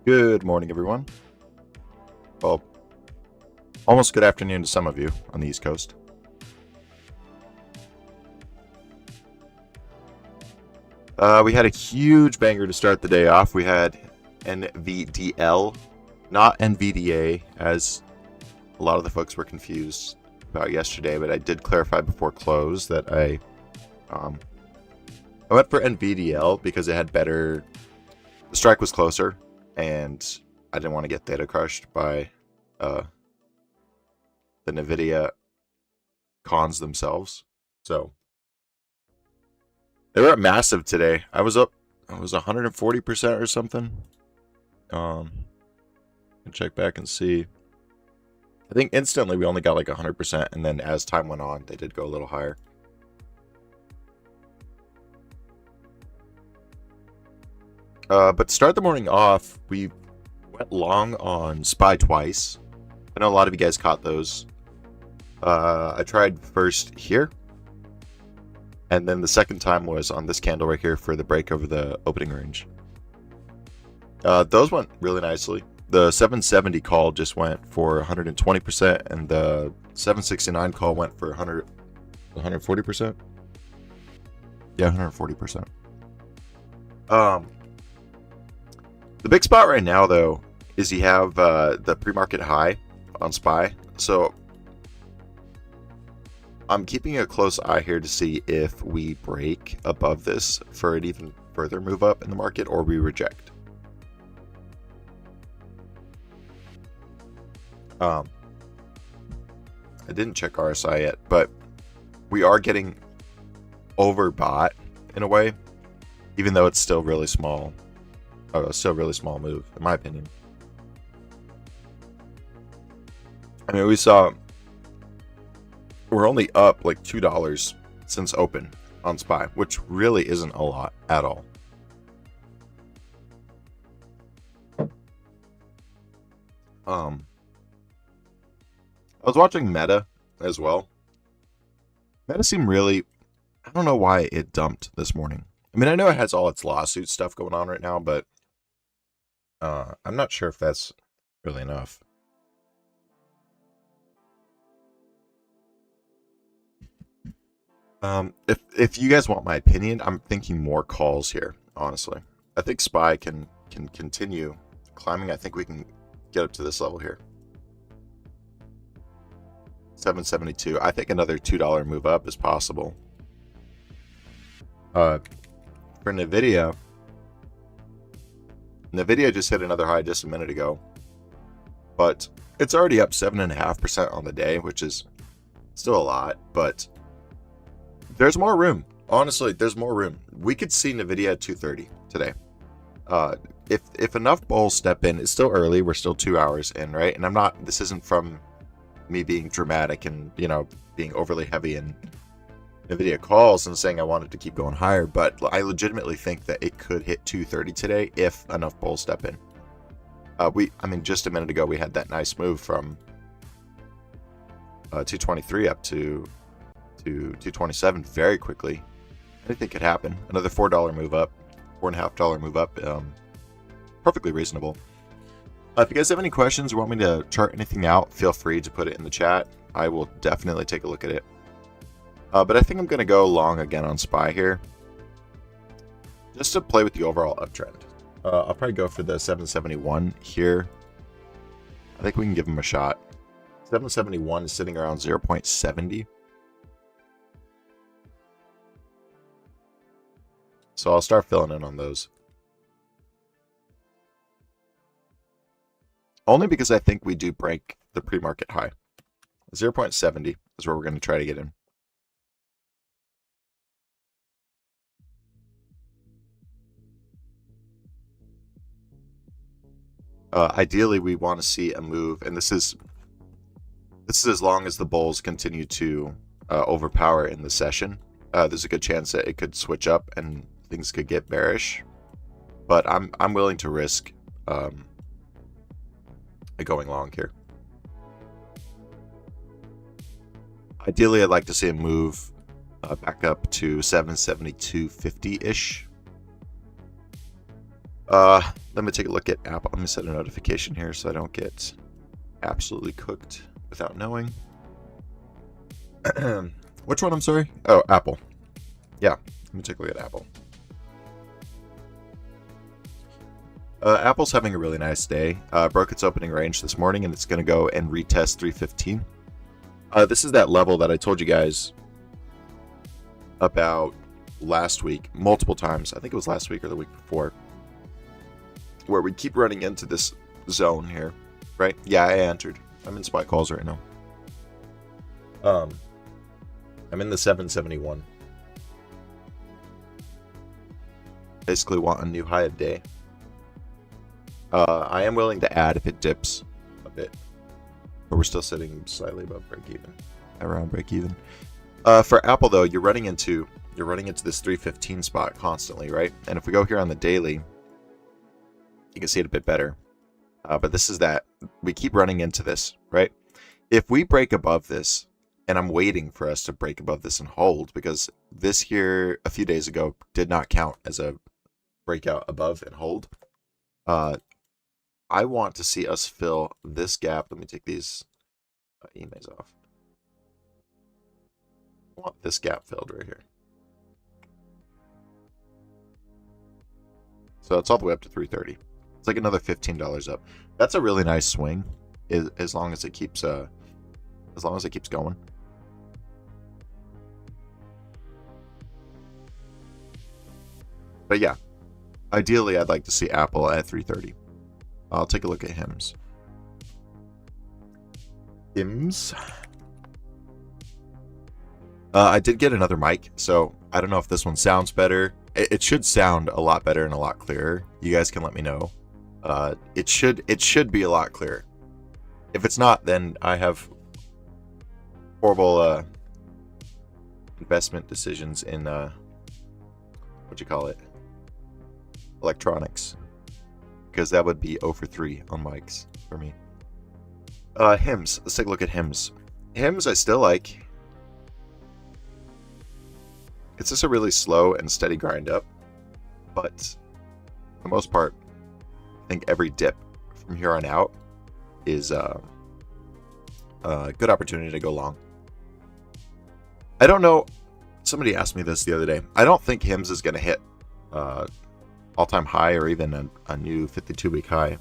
Good morning, everyone. Well, almost good afternoon to some of you on the East Coast. We had a huge banger to start the day off. We had NVDL, not NVDA, as a lot of the folks were confused about yesterday, but I did clarify before close that I went for NVDL because it had better. The strike was closer, and I didn't want to get theta crushed by the NVIDIA cons themselves. So they were up massive today. I was 140% or something. Check back and see. I think instantly we only got like 100%, and then as time went on, they did go a little higher. But to start the morning off, we went long on SPY twice. I know a lot of you guys caught those. I tried first here, and then the second time was on this candle right here for the break over the opening range. Those went really nicely. The 770 call just went for 120%, and the 769 call went for 140%. Yeah, 140%. The big spot right now, though, is you have the pre-market high on SPY. So I'm keeping a close eye here to see if we break above this for an even further move up in the market, or we reject. I didn't check RSI yet, but we are getting overbought in a way, even though it's still really small. Still a really small move, in my opinion. I mean, we're only up like $2 since open on SPY, which really isn't a lot at all. I was watching Meta as well. Meta seemed really, I don't know why it dumped this morning. I mean, I know it has all its lawsuit stuff going on right now, but I'm not sure if that's really enough. If you guys want my opinion, I'm thinking more calls here, honestly. I think SPY can continue climbing. I think we can get up to this level here. 772. I think another $2 move up is possible. For NVIDIA just hit another high just a minute ago, but it's already up 7.5% on the day, which is still a lot, but there's more room. Honestly, there's more room. We could see NVIDIA at 230 today. If enough bulls step in, it's still early. We're still 2 hours in, right? And this isn't from me being dramatic and, being overly heavy in NVIDIA calls and saying I wanted to keep going higher, but I legitimately think that it could hit 230 today if enough bulls step in. Just a minute ago, we had that nice move from 223 up to 227 very quickly. Anything could happen. Another $4 move up, $4.50 move up. Perfectly reasonable. If you guys have any questions or want me to chart anything out, feel free to put it in the chat. I will definitely take a look at it. But I think I'm going to go long again on SPY here, just to play with the overall uptrend. I'll probably go for the 771 here. I think we can give him a shot. 771 is sitting around 0.70. So I'll start filling in on those. Only because I think we do break the pre-market high. 0.70 is where we're going to try to get in. Ideally, we want to see a move, and this is as long as the bulls continue to overpower in the session. There's a good chance that it could switch up and things could get bearish, but I'm willing to risk going long here. Ideally, I'd like to see a move back up to 772.50-ish. Let me take a look at Apple. Let me set a notification here so I don't get absolutely cooked without knowing. Which one? I'm sorry. Oh, Apple. Yeah, let me take a look at Apple. Apple's having a really nice day. Broke its opening range this morning, and it's going to go and retest 315. This is that level that I told you guys about last week, multiple times. I think it was last week or the week before, where we keep running into this zone here, right? Yeah, I entered. I'm in spy calls right now. I'm in the 771. Basically want a new high of day. I am willing to add if it dips a bit. But we're still sitting slightly above break even. Around break even. For Apple though, you're running into this 315 spot constantly, right? And if we go here on the daily, you can see it a bit better. But this is that we keep running into this, right? If we break above this, and I'm waiting for us to break above this and hold, because this here a few days ago did not count as a breakout above and hold. I want to see us fill this gap. Let me take these emails off. I want this gap filled right here. So it's all the way up to 330. It's like another $15 up. That's a really nice swing, as long as it keeps going. But yeah, ideally I'd like to see Apple at 330. I'll take a look at HIMS. I did get another mic, so I don't know if this one sounds better. It should sound a lot better and a lot clearer. You guys can let me know. It should be a lot clearer. If it's not, then I have horrible investment decisions in electronics, because that would be 0 for 3 on mics for me. HIMS. Let's take a look at HIMS. HIMS I still like. It's just a really slow and steady grind up, but for the most part, I think every dip from here on out is a good opportunity to go long. I don't know. Somebody asked me this the other day. I don't think HIMS is going to hit all-time high or even a new 52-week high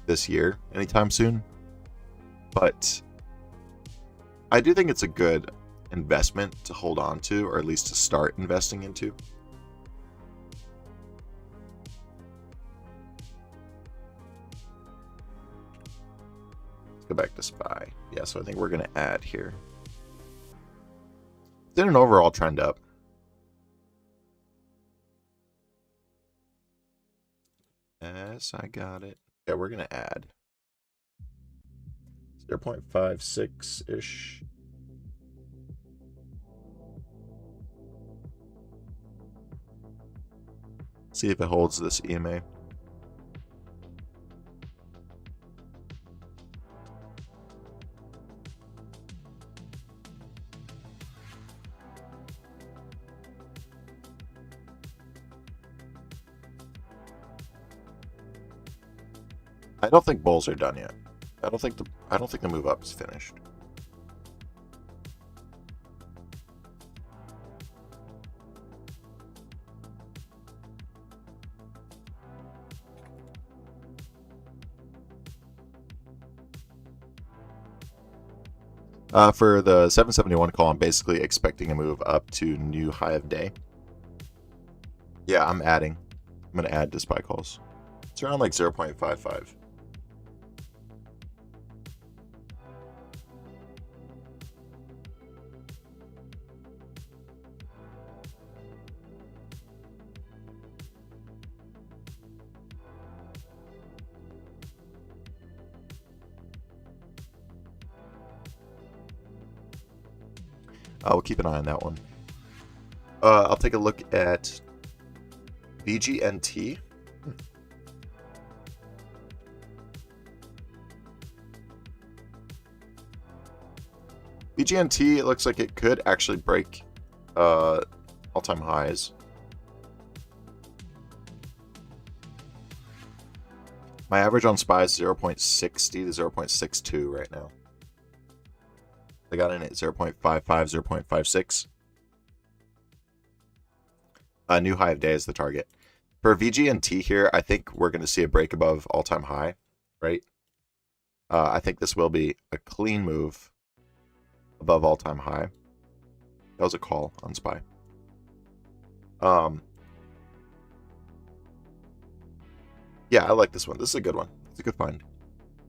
this year anytime soon. But I do think it's a good investment to hold on to, or at least to start investing into. Let's go back to SPY. Yeah, so I think we're going to add here. Did an overall trend up. Yes, I got it. Yeah, we're going to add 0.56-ish. See if it holds this EMA. I don't think bulls are done yet. I don't think the move up is finished. For the 771 call, I'm basically expecting a move up to new high of day. Yeah, I'm adding. I'm going to add to SPY calls. It's around like 0.55. We'll keep an eye on that one. I'll take a look at BGNT. BGNT, it looks like it could actually break all-time highs. My average on SPY is 0.60 to 0.62 right now. I got in at 0.55, 0.56. A new high of day is the target. For VG&T here, I think we're going to see a break above all-time high, right? I think this will be a clean move above all-time high. That was a call on SPY. Yeah, I like this one. This is a good one. It's a good find.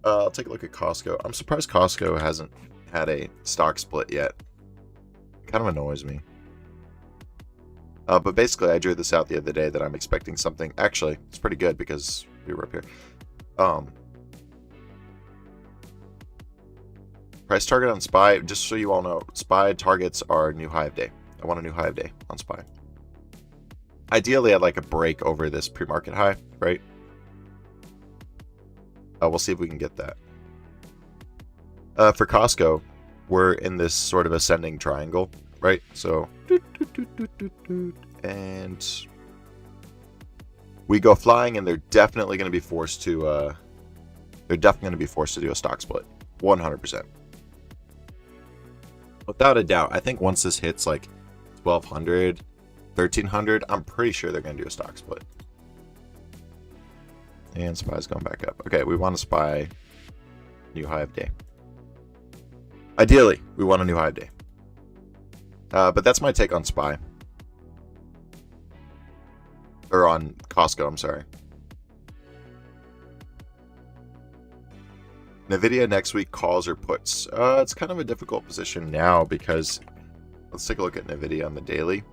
I'll take a look at Costco. I'm surprised Costco hasn't had a stock split yet. It kind of annoys me. But basically, I drew this out the other day that I'm expecting something. Actually, it's pretty good because we were up here. Price target on SPY, just so you all know, SPY targets are new high of day. I want a new high of day on SPY. Ideally, I'd like a break over this pre-market high, right? We'll see if we can get that. For Costco, we're in this sort of ascending triangle, right? So, and we go flying, and they're definitely going to be forced to. They're definitely going to be forced to do a stock split, 100%. Without a doubt, I think once this hits like 1,200, 1,300, I'm pretty sure they're going to do a stock split. And SPY's going back up. Okay, we want to SPY new high of day. Ideally, we want a new high of day. But that's my take on SPY. Or on Costco, I'm sorry. NVIDIA next week, calls or puts. It's kind of a difficult position now because let's take a look at NVIDIA on the daily.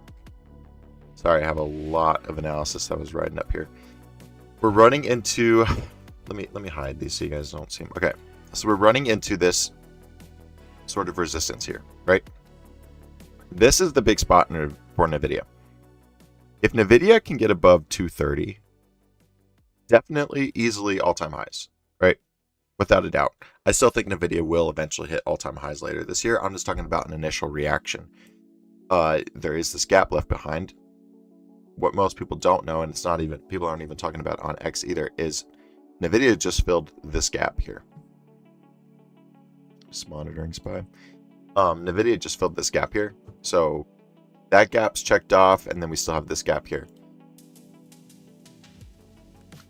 Sorry, I have a lot of analysis I was writing up here. We're running into, let me hide these so you guys don't see them. Okay, so we're running into this sort of resistance here, right? This is the big spot for NVIDIA. If NVIDIA can get above 230, definitely easily all-time highs, right? Without a doubt. I still think NVIDIA will eventually hit all-time highs later this year. I'm just talking about an initial reaction. There is this gap left behind. What most people don't know, and it's not even, people aren't even talking about on X either, is NVIDIA just filled this gap here. Just monitoring SPY. NVIDIA just filled this gap here. So that gap's checked off, and then we still have this gap here.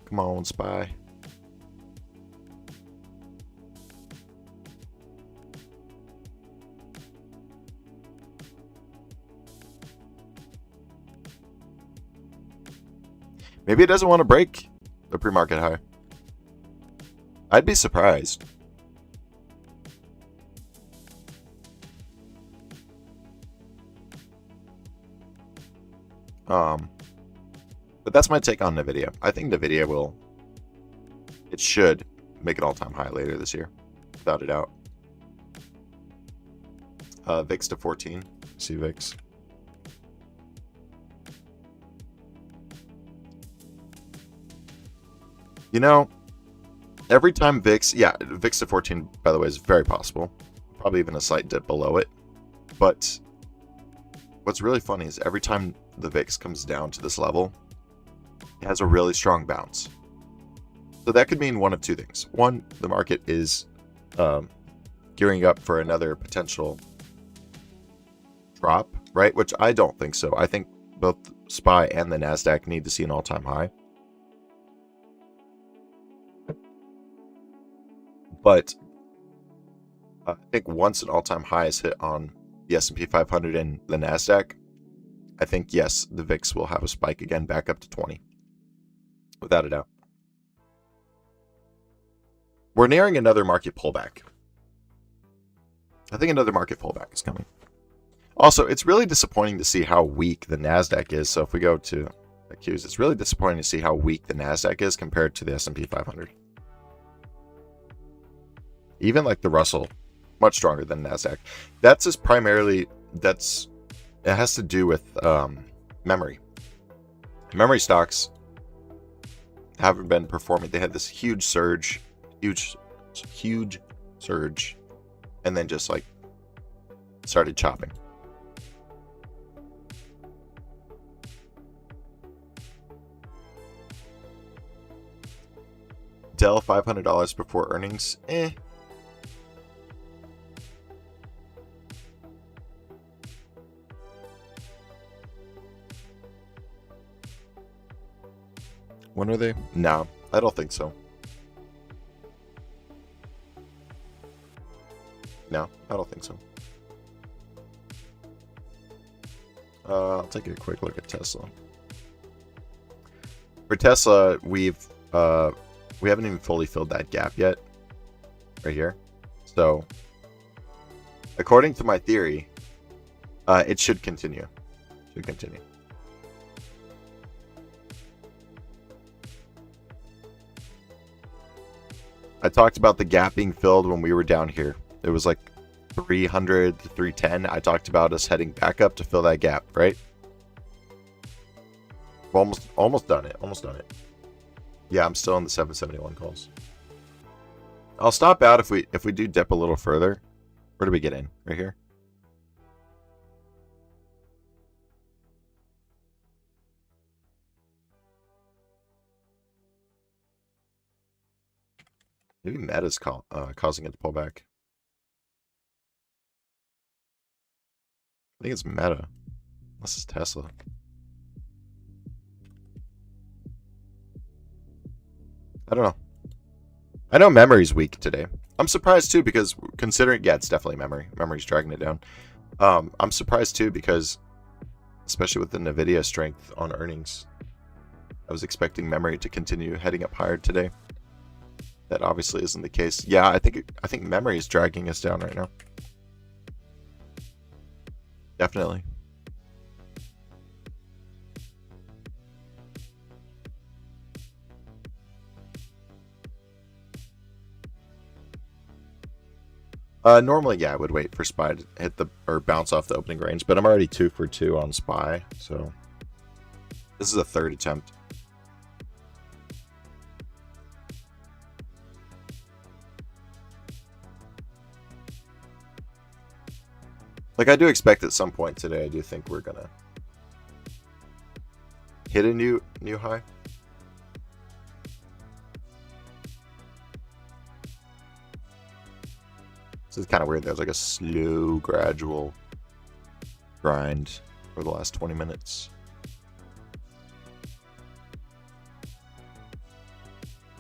Come on, SPY. Maybe it doesn't want to break the pre-market high. I'd be surprised. But that's my take on NVIDIA. I think NVIDIA will, it should make an all-time high later this year, without a doubt. VIX to 14. See VIX. You know, every time VIX, yeah, VIX to 14, by the way, is very possible. Probably even a slight dip below it. But what's really funny is every time the VIX comes down to this level, it has a really strong bounce. So that could mean one of two things. One, the market is gearing up for another potential drop, right? Which I don't think so. I think both SPY and the NASDAQ need to see an all-time high. But I think once an all-time high is hit on the S&P 500 and the NASDAQ, I think, yes, the VIX will have a spike again back up to 20. Without a doubt. We're nearing another market pullback. I think another market pullback is coming. Also, it's really disappointing to see how weak the NASDAQ is. So if we go to Qs, it's really disappointing to see how weak the NASDAQ is compared to the S&P 500. Even like the Russell, much stronger than NASDAQ. That's just primarily, it has to do with memory. Memory stocks haven't been performing. They had this huge surge, huge surge, and then just like started chopping. sell $500 before earnings. When are they? No, I don't think so. No, I don't think so. I'll take a quick look at Tesla. For Tesla, we haven't even fully filled that gap yet, right here. So, according to my theory, it should continue. I talked about the gap being filled when we were down here. It was like 300 to 310. I talked about us heading back up to fill that gap, right? We're almost done it. Yeah, I'm still on the 771 calls. I'll stop out if we do dip a little further. Where do we get in? Right here. Maybe Meta's causing it to pull back. I think it's Meta. This is Tesla. I don't know. I know memory's weak today. I'm surprised too because considering, yeah, it's definitely memory. Memory's dragging it down. I'm surprised too because, especially with the Nvidia strength on earnings, I was expecting memory to continue heading up higher today. That obviously isn't the case. Yeah, I think memory is dragging us down right now. Definitely. Normally, yeah, I would wait for SPY to hit the or bounce off the opening range, but I'm already 2 for 2 on SPY, so this is a third attempt. Like, I do expect at some point today, I do think we're gonna hit a new high. This is kind of weird. There's like a slow, gradual grind for the last 20 minutes.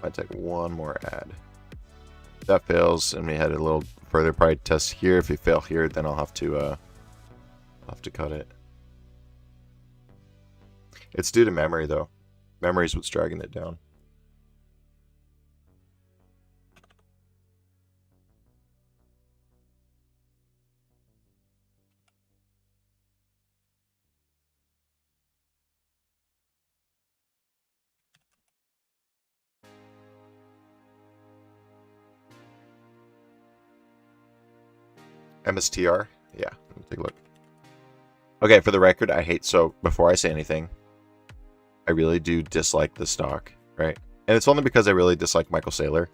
Might take one more ad. If that fails, and we had a little further probably test here. If we fail here, then I'll have to cut it. It's due to memory though. Memory is what's dragging it down. MSTR? Yeah, let me take a look. Okay, for the record, before I say anything, I really do dislike the stock, right? And it's only because I really dislike Michael Saylor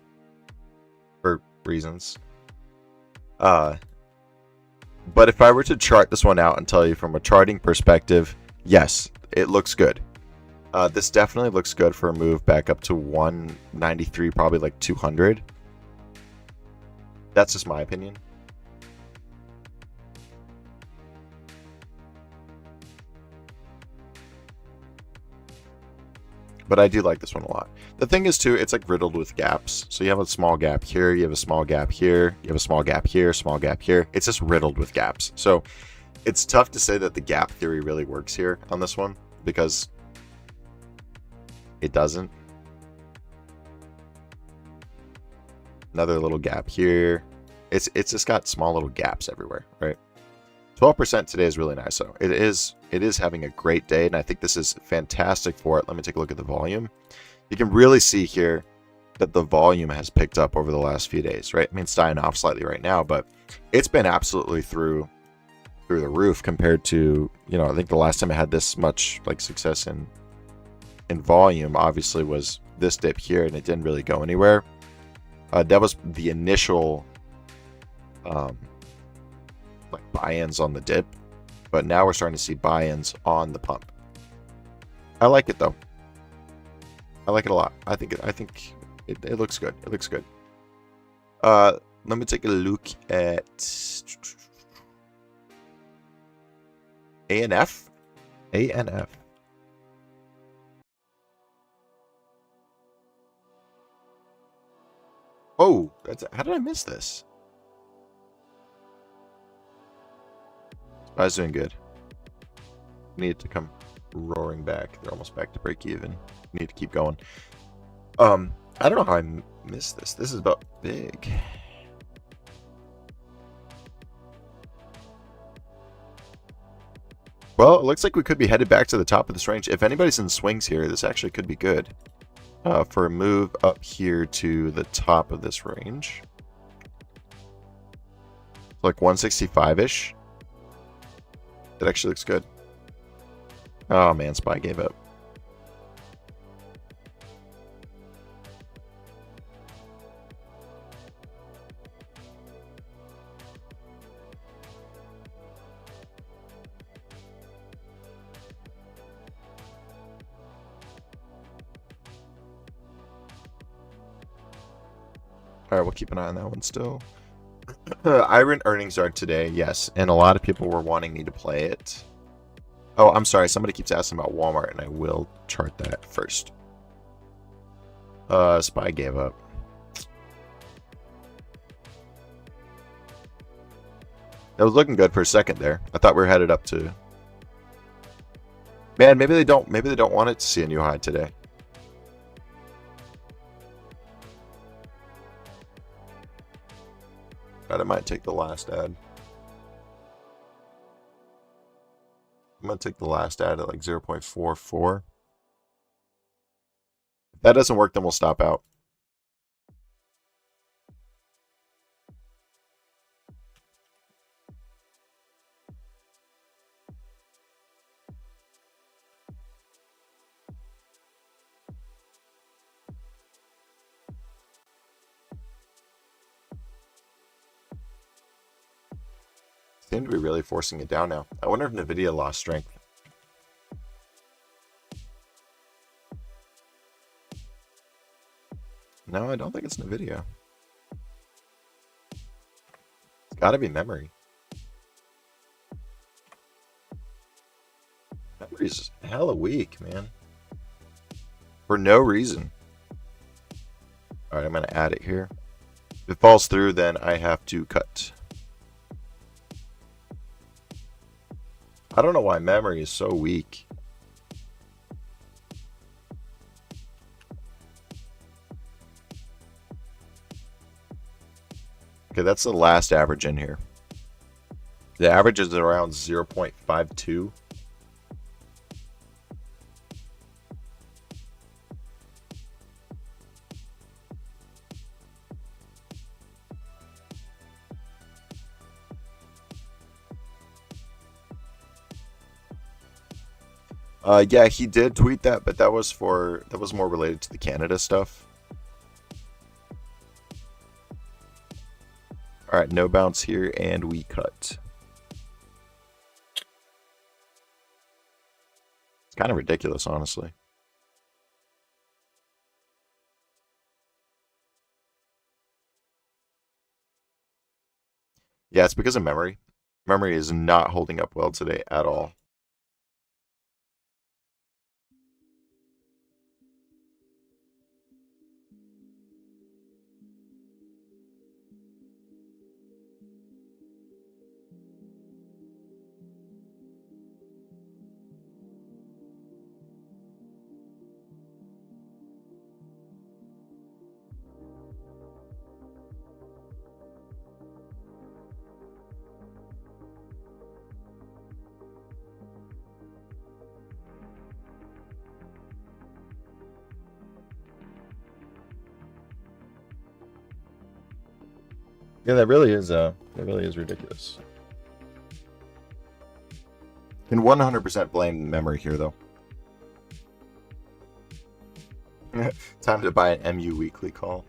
for reasons. But if I were to chart this one out and tell you from a charting perspective, yes, it looks good. This definitely looks good for a move back up to 193, probably like 200. That's just my opinion. But I do like this one a lot. The thing is too, it's like riddled with gaps. So you have a small gap here, you have a small gap here, you have a small gap here, small gap here. It's just riddled with gaps. So it's tough to say that the gap theory really works here on this one because it doesn't. Another little gap here. It's just got small little gaps everywhere, right? 12% today is really nice, though. It is having a great day, and I think this is fantastic for it. Let me take a look at the volume. You can really see here that the volume has picked up over the last few days, right? I mean, it's dying off slightly right now, but it's been absolutely through the roof compared to, I think the last time I had this much like success in volume, obviously, was this dip here, and it didn't really go anywhere. That was the initial like buy-ins on the dip, but now we're starting to see buy-ins on the pump. I like it though. I like it a lot. I think It looks good. It looks good. Let me take a look at A and F. A and F. Oh, how did I miss this? Spy's doing good. Need to come roaring back. They're almost back to break even. Need to keep going. I don't know how I missed this. This is about big. Well, it looks like we could be headed back to the top of this range. If anybody's in swings here, this actually could be good. For a move up here to the top of this range. Like 165-ish. It actually looks good. Oh man, Spy gave up. Alright, we'll keep an eye on that one still. Iron earnings are today, yes, and a lot of people were wanting me to play it. Oh, I'm sorry, somebody keeps asking about Walmart, and I will chart that first. Spy gave up. That was looking good for a second there. I thought we were headed up to... Man, maybe they don't want it to see a new high today. I might take the last ad. I'm going to take the last ad at like 0.44. If that doesn't work, then we'll stop out. Seem to be really forcing it down now. I wonder if NVIDIA lost strength. No, I don't think it's NVIDIA. It's got to be memory. Memory's hella weak, man. For no reason. Alright, I'm going to add it here. If it falls through, then I have to cut. I don't know why memory is so weak. Okay, that's the last average in here. The average is around 0.52. Yeah, he did tweet that, but that was more related to the Canada stuff. All right, no bounce here, and we cut. It's kind of ridiculous, honestly. Yeah, it's because of memory. Memory is not holding up well today at all. Yeah, that really is ridiculous. Can 100% blame memory here, though. Time to buy an MU weekly call.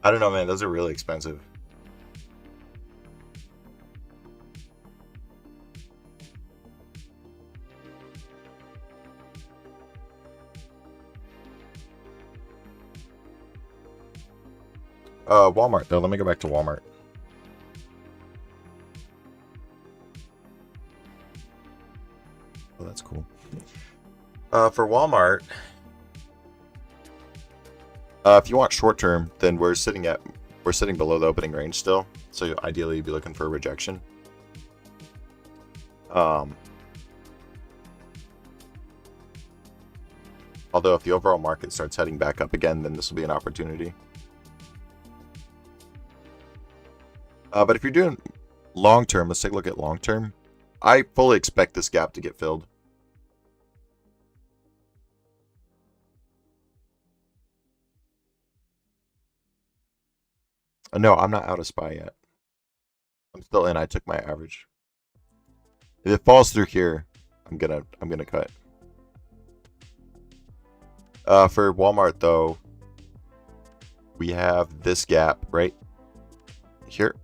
I don't know, man. Those are really expensive. Walmart though. Let me go back to Walmart. Oh, that's cool. For Walmart, if you want short term, then we're sitting below the opening range still. So ideally, you'd be looking for a rejection. Although if the overall market starts heading back up again, then this will be an opportunity. But if you're doing long term, let's take a look at long term. I fully expect this gap to get filled. No, I'm not out of SPY yet. I'm still in. I took my average. If it falls through here, I'm gonna cut. For Walmart though, we have this gap right here.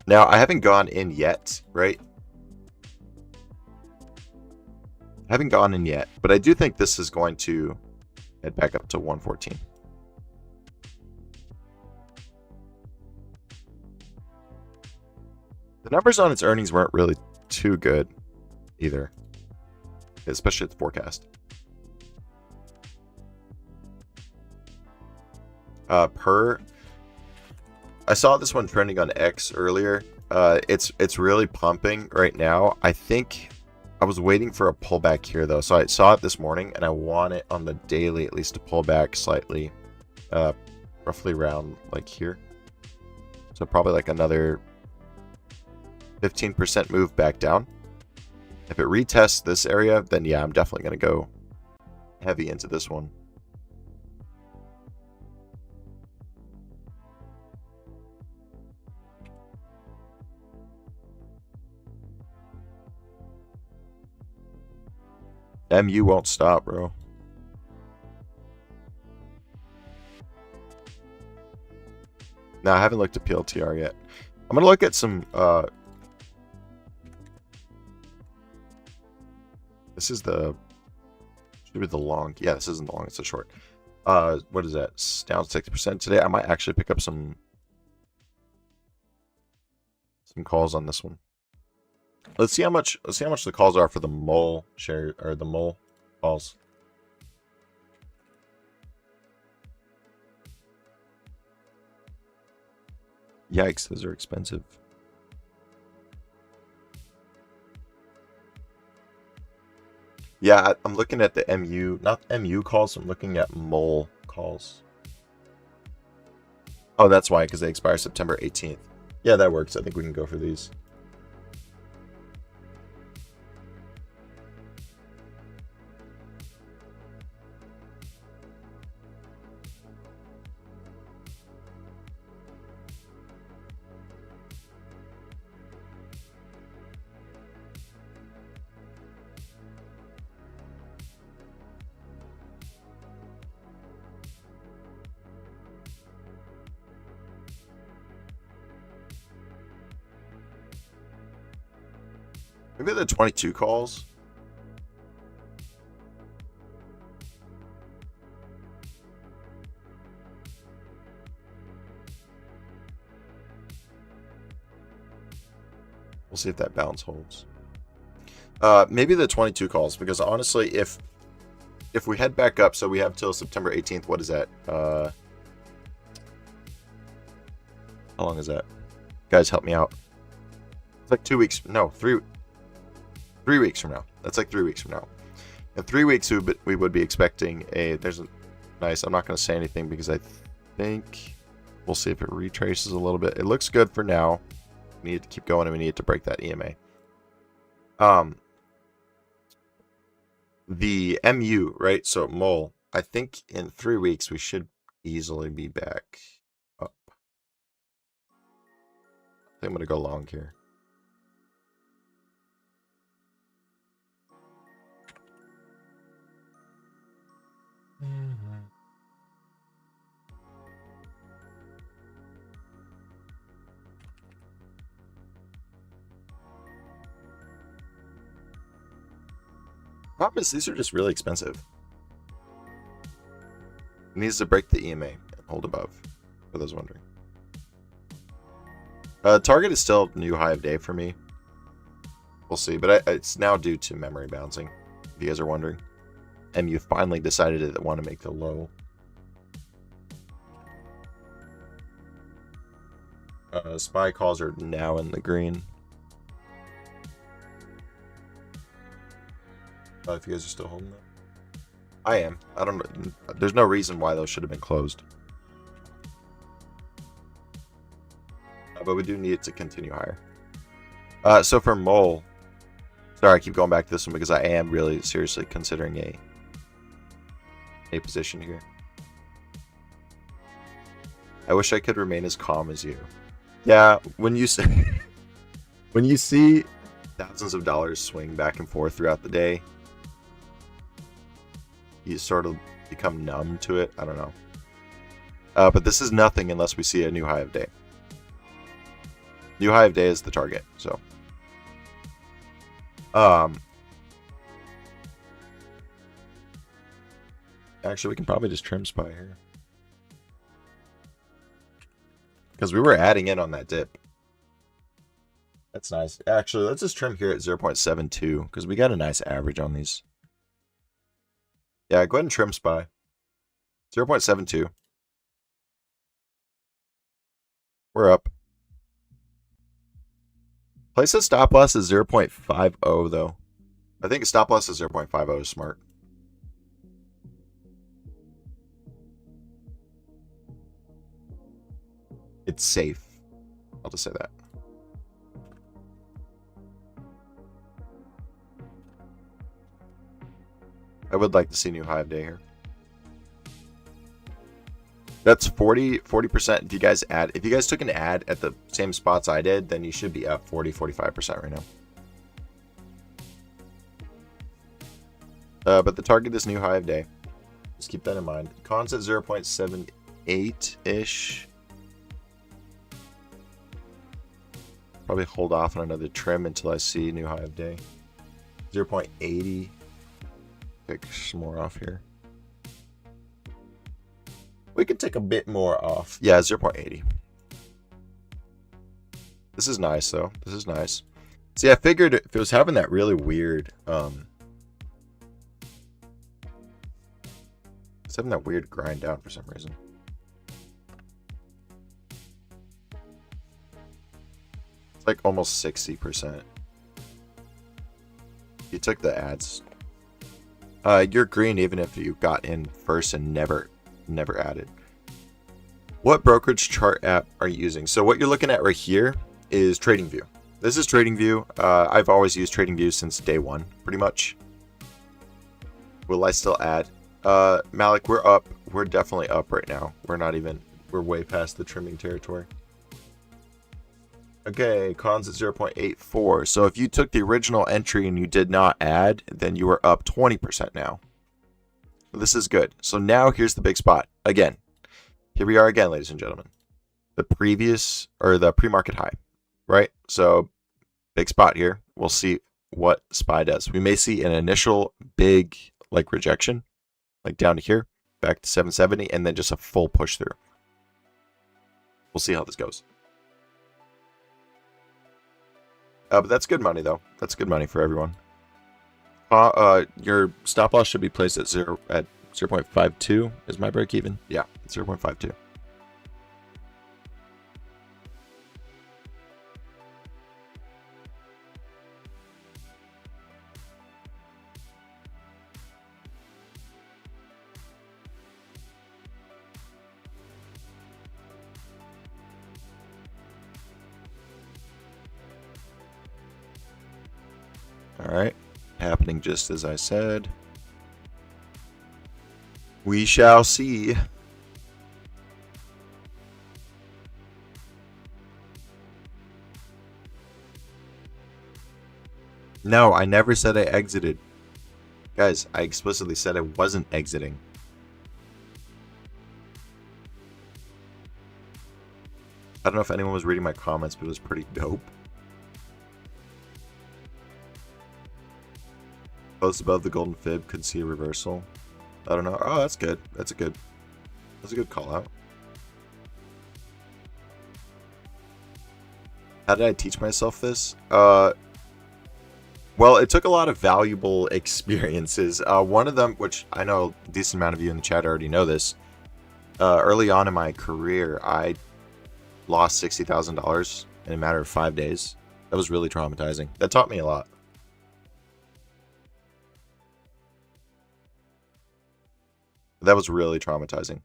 Now I haven't gone in yet, right? I haven't gone in yet, but I do think this is going to head back up to 114. The numbers on its earnings weren't really too good either, especially its forecast. I saw this one trending on X earlier. It's really pumping right now. I think I was waiting for a pullback here though, so I saw it this morning and I want it on the daily at least to pull back slightly, roughly around like here. So probably like another 15% move back down. If it retests this area, then yeah, I'm definitely going to go heavy into this one. MU won't stop, bro. No, I haven't looked at PLTR yet. I'm going to look at some... This is the... Should be the long. Yeah, this isn't the long. It's the short. What is that? It's down 6% today. I might actually pick up some calls on this one. Let's see how much the calls are for the mole share or the mole calls. Yikes, those are expensive. Yeah, I'm looking at the MU, not MU calls, I'm looking at mole calls. Oh, that's why, because they expire September 18th. Yeah, that works. I think we can go for these. Maybe the 22 calls. We'll see if that balance holds. Maybe the 22 calls, because honestly, if we head back up, so we have till September 18th, what is that? How long is that? Guys, help me out. It's like 2 weeks. No, 3 weeks from now. That's like 3 weeks from now. In 3 weeks, we would be expecting a... There's a nice... I'm not going to say anything because I think we'll see if it retraces a little bit. It looks good for now. We need to keep going and we need to break that EMA. The MU, right? So mole. I think in 3 weeks we should easily be back up. I think I'm going to go long here. Problem is, these are just really expensive. It needs to break the EMA and hold above, for those wondering. Target is still new high of day for me. We'll see, but it's now due to memory bouncing, if you guys are wondering. And you finally decided to want to make the low. SPY calls are now in the green. If you guys are still holding that. I am. I don't know. There's no reason why those should have been closed. But we do need it to continue higher. So for Mole, sorry, I keep going back to this one because I am really seriously considering a position here. I wish I could remain as calm as you. Yeah, when you see when you see thousands of dollars swing back and forth throughout the day, you sort of become numb to it. I don't know. But this is nothing unless we see a new high of day. New high of day is the target, so. Actually, we can probably just trim SPY here. Because we were adding in on that dip. That's nice. Actually, let's just trim here at 0.72 because we got a nice average on these. Yeah, go ahead and trim SPY. 0.72. We're up. Place a stop loss is 0.50 though. I think a stop loss is 0.50 is smart. It's safe. I'll just say that. I would like to see new high of day here. That's 40%. If you guys took an ad at the same spots I did, then you should be up 45% right now. But the target is new high of day. Just keep that in mind. Cons at 0.78-ish. Probably hold off on another trim until I see new high of day. 0.80. Take some more off here. We could take a bit more off. Yeah, 0.80. This is nice, though. This is nice. See, I figured if it was having that really weird, it's having that weird grind down for some reason. It's like almost 60%. You took the ads. You're green even if you got in first and never added. What brokerage chart app are you using? So what you're looking at right here is TradingView. This is TradingView. I've always used TradingView since day one, pretty much. Will I still add? Malik, we're up. We're definitely up right now. We're way past the trimming territory. Okay, cons at 0.84. So if you took the original entry and you did not add, then you were up 20% now. This is good. So now here's the big spot. Again, here we are again, ladies and gentlemen. The previous, or the pre-market high, right? So big spot here. We'll see what SPY does. We may see an initial big like rejection, like down to here, back to 770, and then just a full push through. We'll see how this goes. But that's good money, though. That's good money for everyone. Your stop loss should be placed at 0.52. Is my break even? Yeah, 0.52. Alright, happening just as I said. We shall see. No, I never said I exited. Guys, I explicitly said I wasn't exiting. I don't know if anyone was reading my comments, but it was pretty dope. Close above the golden fib, could see a reversal. I don't know. Oh, that's good. That's a good That's a good call out. How did I teach myself this? Well, it took a lot of valuable experiences. One of them, which I know a decent amount of you in the chat already know this, early on in my career, I lost $60,000 in a matter of 5 days. That was really traumatizing. That taught me a lot. That was really traumatizing.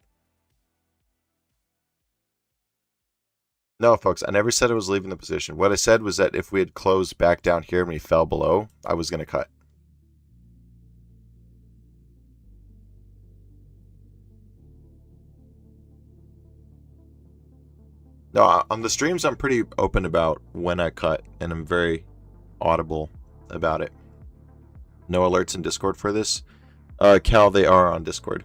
No, folks, I never said I was leaving the position. What I said was that if we had closed back down here and we fell below, I was going to cut. No, on the streams, I'm pretty open about when I cut, and I'm very audible about it. No alerts in Discord for this? Cal, they are on Discord.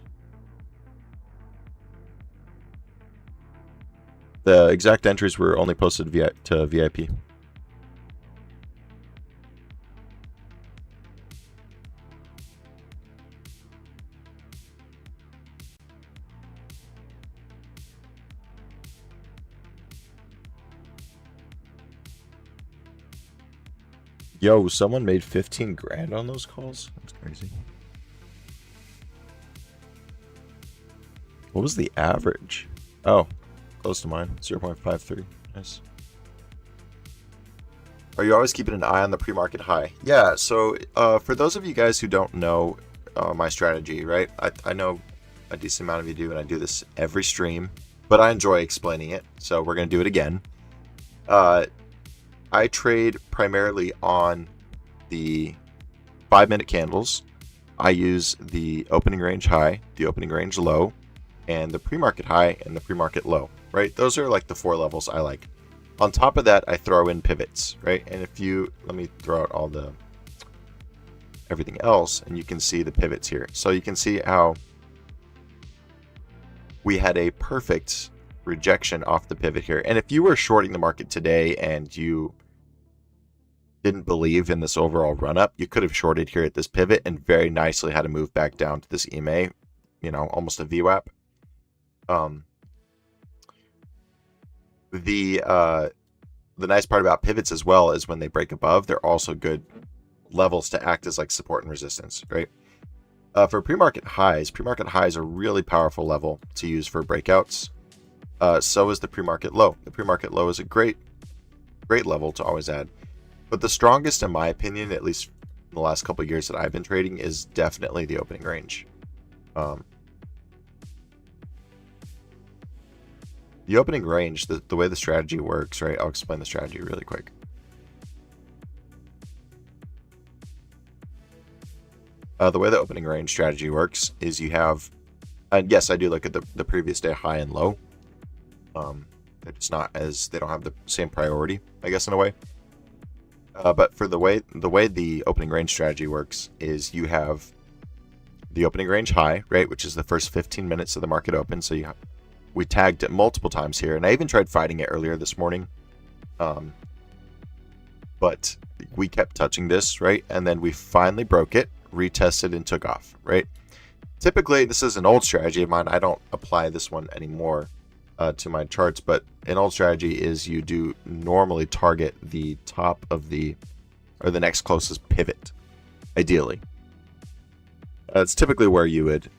The exact entries were only posted to VIP. Yo, someone made 15 grand on those calls? That's crazy. What was the average? Oh, close to mine. 0.53. Nice. Are you always keeping an eye on the pre-market high? Yeah, so for those of you guys who don't know my strategy, right? I know a decent amount of you do, and I do this every stream, but I enjoy explaining it, so we're going to do it again. I trade primarily on the 5-minute candles. I use the opening range high, the opening range low, and the pre-market high and the pre-market low, right? Those are like the 4 levels I like. On top of that, I throw in pivots, right? And if you, let me throw out all the, everything else, and you can see the pivots here. So you can see how we had a perfect rejection off the pivot here. And if you were shorting the market today and you didn't believe in this overall run-up, you could have shorted here at this pivot and very nicely had to move back down to this EMA, you know, almost a VWAP. The nice part about pivots as well is when they break above, they're also good levels to act as like support and resistance, right? For pre-market highs are really powerful level to use for breakouts. So is the pre-market low. The pre-market low is a great level to always add. But the strongest, in my opinion, at least in the last couple of years that I've been trading, is definitely the opening range. The opening range, the way the strategy works, right? I'll explain the strategy really quick. The way the opening range strategy works is you have, and yes, I do look at the previous day high and low. It's not as, they don't have the same priority, I guess, in a way. But for the way the opening range strategy works is you have the opening range high, right, which is the first 15 minutes of the market open. So we tagged it multiple times here, and I even tried fighting it earlier this morning. But we kept touching this, right? And then we finally broke it, retested, and took off, right? Typically, this is an old strategy of mine. I don't apply this one anymore to my charts, but an old strategy is you do normally target the top of the, or the next closest pivot, ideally. It's typically where you would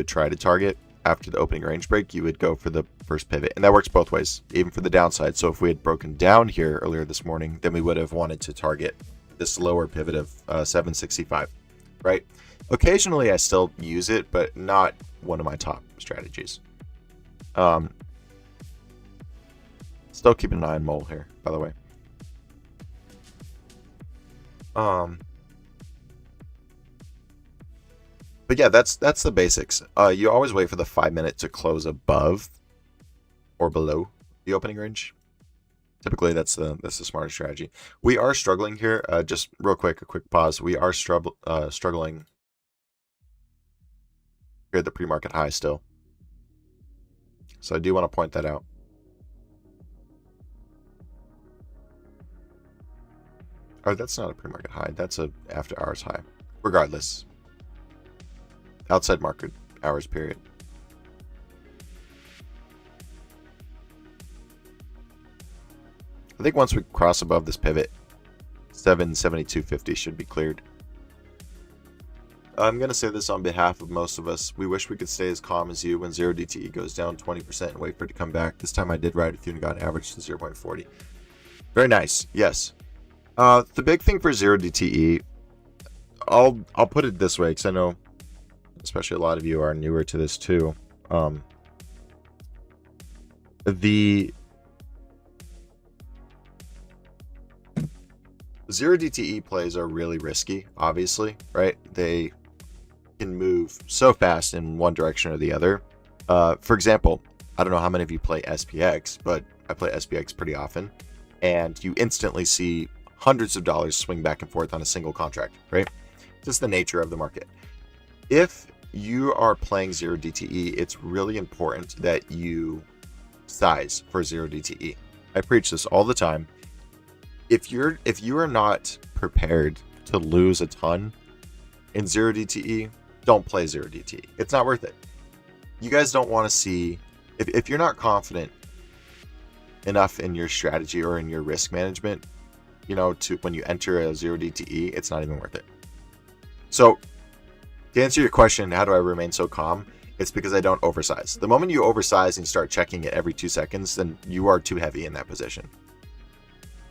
try to target. After the opening range break, you would go for the first pivot, and that works both ways, even for the downside. So if we had broken down here earlier this morning, then we would have wanted to target this lower pivot of 765, right? Occasionally I still use it, but not one of my top strategies. Still keeping an eye on mole here, by the way. But yeah, that's the basics. You always wait for the 5-minute to close above or below the opening range. Typically, that's the smarter strategy. We are struggling here. Just real quick, a quick pause. We are struggling here at the pre-market high still. So I do want to point that out. Oh, that's not a pre-market high. That's a after-hours high. Regardless. Outside market hours period. I think once we cross above this pivot, 772.50 should be cleared. I'm going to say this on behalf of most of us. We wish we could stay as calm as you when 0DTE goes down 20% and wait for it to come back. This time I did ride with you and got average to 0.40. Very nice. Yes. The big thing for 0DTE, I'll put it this way because I know especially a lot of you are newer to this too. The 0DTE plays are really risky, obviously, right? They can move so fast in one direction or the other. For example, I don't know how many of you play SPX, but I play SPX pretty often, and you instantly see hundreds of dollars swing back and forth on a single contract, right? Just the nature of the market. If you are playing 0DTE, it's really important that you size for 0DTE. I preach this all the time. If you are not prepared to lose a ton in 0DTE, don't play 0DTE. It's not worth it. You guys don't want to see, if you're not confident enough in your strategy or in your risk management, you know, to when you enter a 0DTE, it's not even worth it. So to answer your question, how do I remain so calm? It's because I don't oversize. The moment you oversize and you start checking it every 2 seconds, then you are too heavy in that position.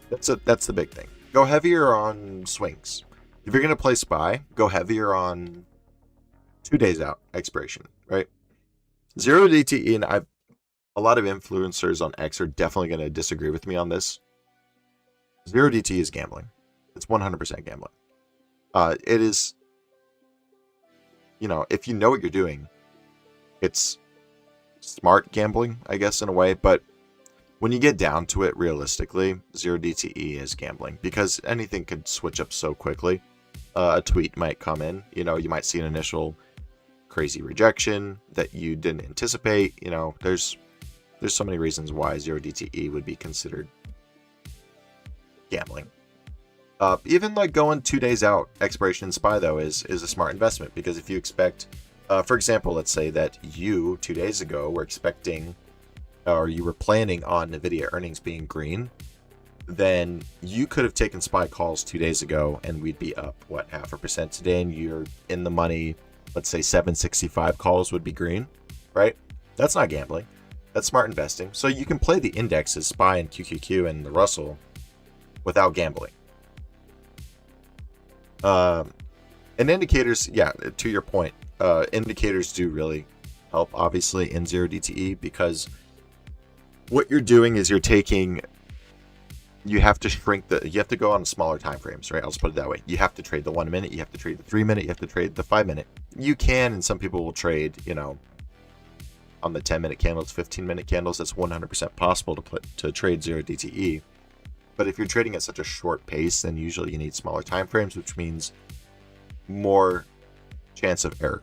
That's the big thing. Go heavier on swings. If you're going to play SPY, go heavier on 2 days out expiration, right? 0DTE, and a lot of influencers on X are definitely going to disagree with me on this. 0DTE is gambling. It's 100% gambling. It is, you know, if you know what you're doing, it's smart gambling, I guess, in a way, but when you get down to it, realistically, 0DTE is gambling because anything could switch up so quickly. A tweet might come in, you know, you might see an initial crazy rejection that you didn't anticipate. You know, there's so many reasons why 0DTE would be considered gambling. Even like going 2 days out expiration in SPY though is a smart investment, because if you expect, for example, let's say that you 2 days ago were expecting, or you were planning on NVIDIA earnings being green, then you could have taken SPY calls 2 days ago and we'd be up, what, 0.5% today, and you're in the money. Let's say 765 calls would be green, right? That's not gambling. That's smart investing. So you can play the indexes, SPY and QQQ and the Russell, without gambling. And indicators, yeah, to your point, indicators do really help, obviously, in 0DTE, because what you're doing is you have to shrink you have to go on smaller time frames, right? I'll just put it that way. You have to trade the 1 minute, you have to trade the 3 minute, you have to trade the 5 minute. You can, and some people will trade, you know, on the 10-minute candles, 15-minute candles. That's 100% possible to trade 0DTE. But if you're trading at such a short pace, then usually you need smaller time frames, which means more chance of error.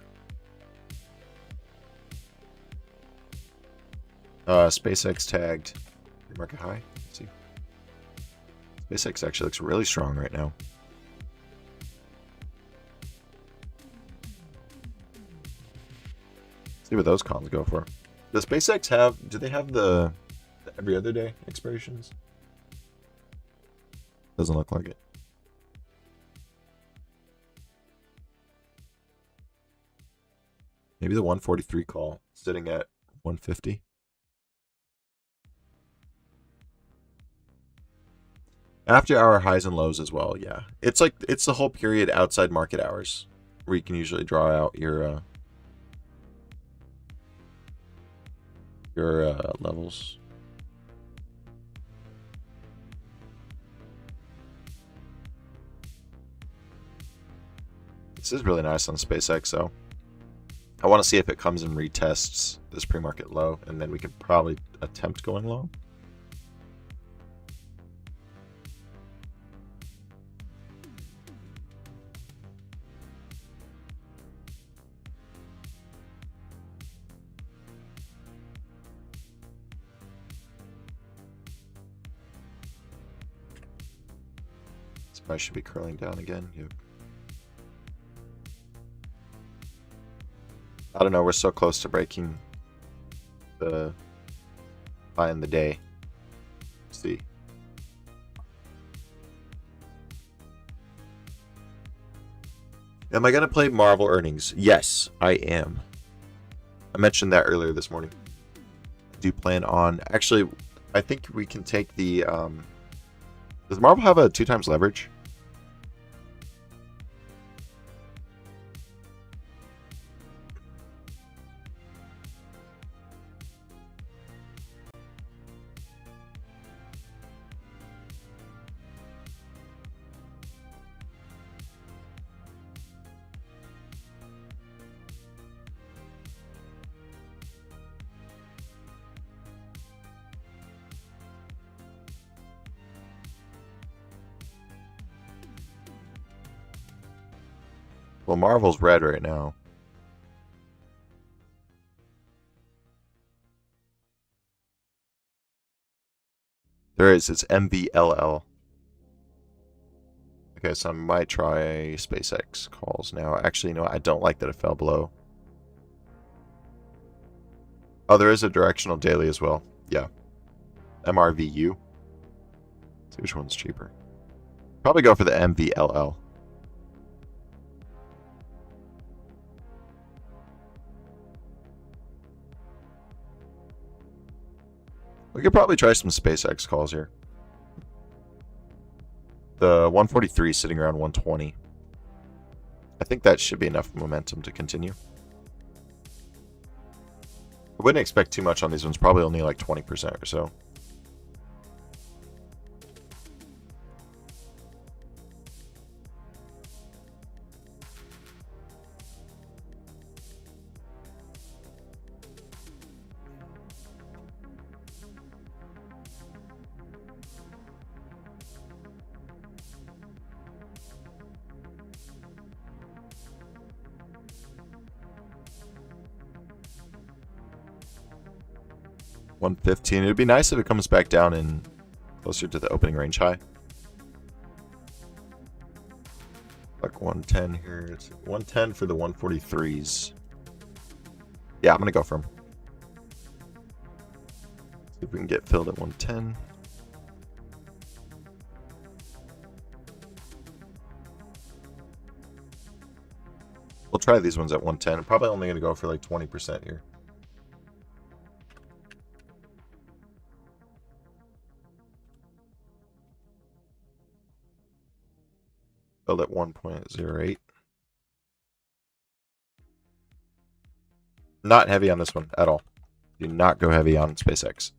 SpaceX tagged market high. Let's see. SpaceX actually looks really strong right now. See what those cons go for. Does SpaceX do they have the every other day expirations? Doesn't look like it. Maybe the 143 call sitting at 150. After hour highs and lows as well, yeah. It's the whole period outside market hours where you can usually draw out your levels. This is really nice on SpaceX, though. I want to see if it comes and retests this pre-market low, and then we could probably attempt going long. This price should be curling down again. Yep. I don't know, we're so close to breaking the high in the day. Let's see. Am I going to play Marvel earnings? Yes, I am. I mentioned that earlier this morning. I do plan on... Actually, I think we can take the... Does Marvel have a 2x leverage? Well, Marvel's red right now. There is. It's MVLL. Okay, so I might try SpaceX calls now. Actually, you know what? I don't like that it fell below. Oh, there is a directional daily as well. Yeah. MRVU. Let's see which one's cheaper. Probably go for the MVLL. We could probably try some SpaceX calls here. The 143 is sitting around 120. I think that should be enough momentum to continue. I wouldn't expect too much on these ones. Probably only like 20% or so. $115. It would be nice if it comes back down in closer to the opening range high. Like 110 here. It's 110 for the 143s. Yeah, I'm going to go for them. See if we can get filled at 110. We'll try these ones at 110. I'm probably only going to go for like 20% here. Filled at 1.08. Not heavy on this one at all. Do not go heavy on SpaceX.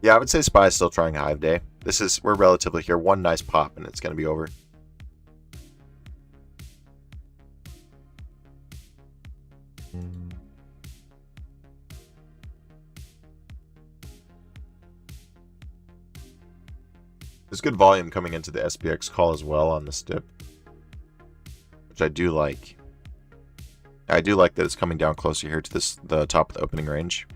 Yeah, I would say SPY is still trying Hive Day. We're relatively here. One nice pop and it's going to be over. There's good volume coming into the SPX call as well on this dip, which I do like. I do like that it's coming down closer here to the top of the opening range.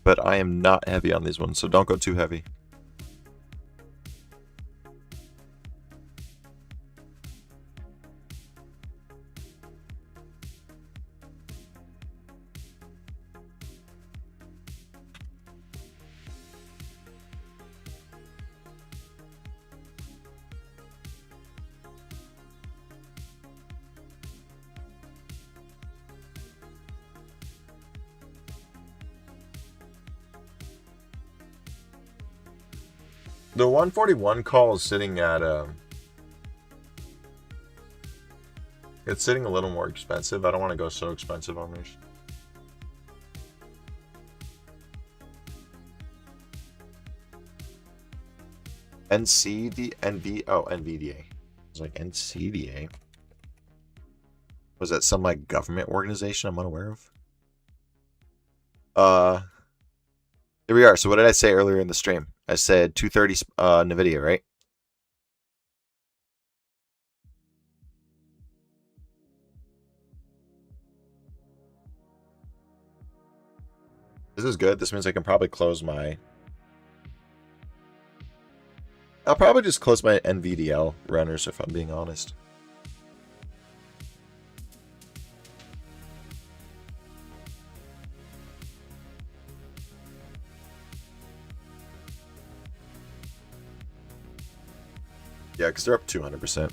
But I am not heavy on these ones, so don't go too heavy. The 141 call is sitting at it's sitting a little more expensive. I don't want to go so expensive on these. NVDA. It's like NCDA. Was that some like government organization I'm unaware of? Here we are. So what did I say earlier in the stream? I said 230 NVIDIA, right? This is good. This means I can probably close my... I'll probably just close my NVDL runners if I'm being honest. Yeah, because they're up 200%.